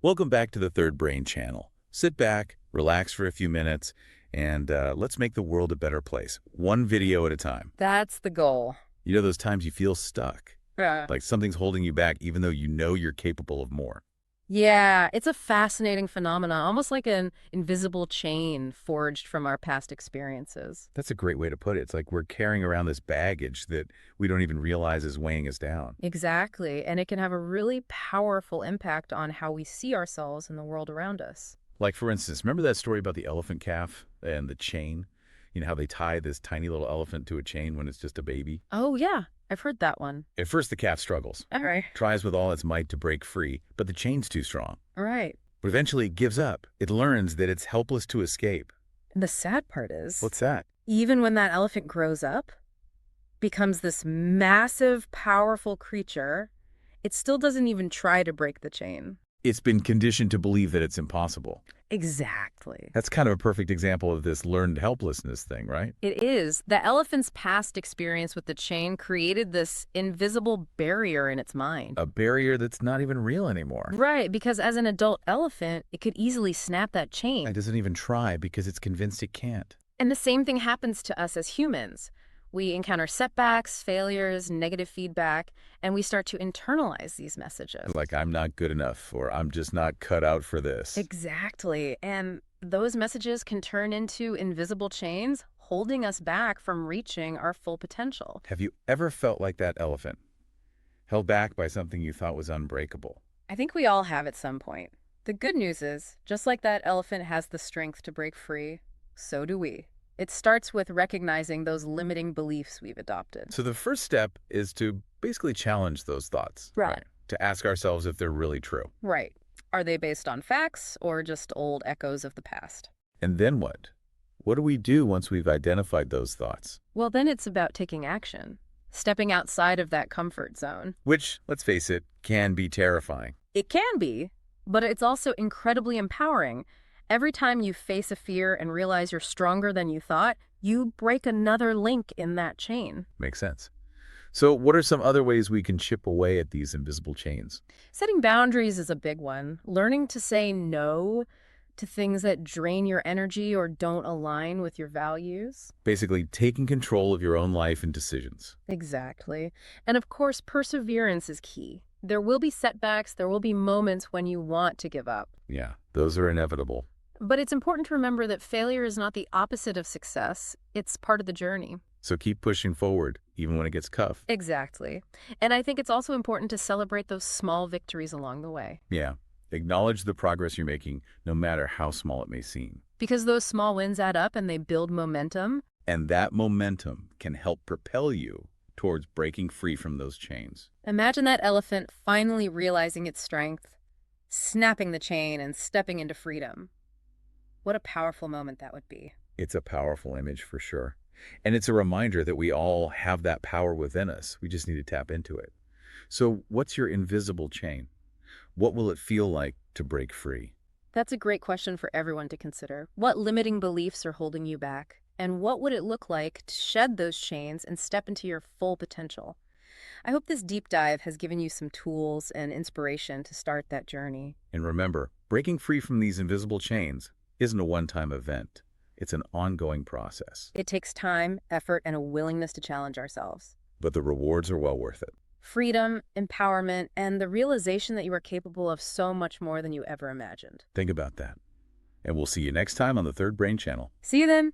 Welcome back to the Third Brain channel. Sit back, relax for a few minutes, and let's make the world a better place, one video at a time. That's the goal. You know those times you feel stuck, Yeah. like something's holding you back even though you know you're capable of more. Yeah, it's a fascinating phenomenon, almost like an invisible chain forged from our past experiences. That's a great way to put it. It's like we're carrying around this baggage that we don't even realize is weighing us down. Exactly, and it can have a really powerful impact on how we see ourselves and the world around us. Like, for instance, remember that story about the elephant calf and the chain? You know how they tie this tiny little elephant to a chain when it's just a baby? Oh, yeah, I've heard that one. At first, the calf struggles, All right. tries with all its might to break free, but the chain's too strong. All right. But eventually it gives up. It learns that it's helpless to escape. And the sad part is, What's that? even when that elephant grows up, becomes this massive, powerful creature, it still doesn't even try to break the chain. It's been conditioned to believe that it's impossible. Exactly. That's kind of a perfect example of this learned helplessness thing, right? It is. The elephant's past experience with the chain created this invisible barrier in its mind. A barrier that's not even real anymore. Right, because as an adult elephant, it could easily snap that It chain. doesn't even try because it's convinced it can't. And the same thing happens to us as humans. We encounter setbacks, failures, negative feedback, and we start to internalize these messages. Like, I'm not good enough, or I'm just not cut out for this. Exactly. And those messages can turn into invisible chains, holding us back from reaching our full potential. Have you ever felt like that elephant? Held back by something you thought was unbreakable? I think we all have at some point. The good news is, just like that elephant has the strength to break free, so do we. It starts with recognizing those limiting beliefs we've adopted. So the first step is to basically challenge those thoughts. Right. To ask ourselves if they're really true. Right. Are they based on facts or just old echoes of the past? And then what? What do we do once we've identified those thoughts? Well, then it's about taking action, stepping outside of that comfort zone. Which, let's face it, can be terrifying. It can be, but it's also incredibly empowering. Every time you face a fear and realize you're stronger than you thought, you break another link in that chain. Makes sense. So what are some other ways we can chip away at these invisible chains? Setting boundaries is a big one. Learning to say no to things that drain your energy or don't align with your values. Basically, taking control of your own life and decisions. Exactly. And of course, perseverance is key. There will be setbacks, there will be moments when you want to give up. Yeah, those are inevitable. But it's important to remember that failure is not the opposite of success. It's part of the journey. So keep pushing forward, even when it gets tough. Exactly. And I think it's also important to celebrate those small victories along the way. Yeah, acknowledge the progress you're making, no matter how small it may seem. Because those small wins add up and they build momentum. And that momentum can help propel you towards breaking free from those chains. Imagine that elephant finally realizing its strength, snapping the chain and stepping into freedom. What a powerful moment that would be. It's a powerful image for sure. And it's a reminder that we all have that power within us. We just need to tap into it. So what's your invisible chain? What will it feel like to break free? That's a great question for everyone to consider. What limiting beliefs are holding you back? And what would it look like to shed those chains and step into your full potential? I hope this deep dive has given you some tools and inspiration to start that journey. And remember, breaking free from these invisible chains isn't a one-time event. It's an ongoing process. It takes time, effort, and a willingness to challenge ourselves. But the rewards are well worth it. Freedom, empowerment, and the realization that you are capable of so much more than you ever imagined. Think about that. And we'll see you next time on the Third Brain channel. See you then!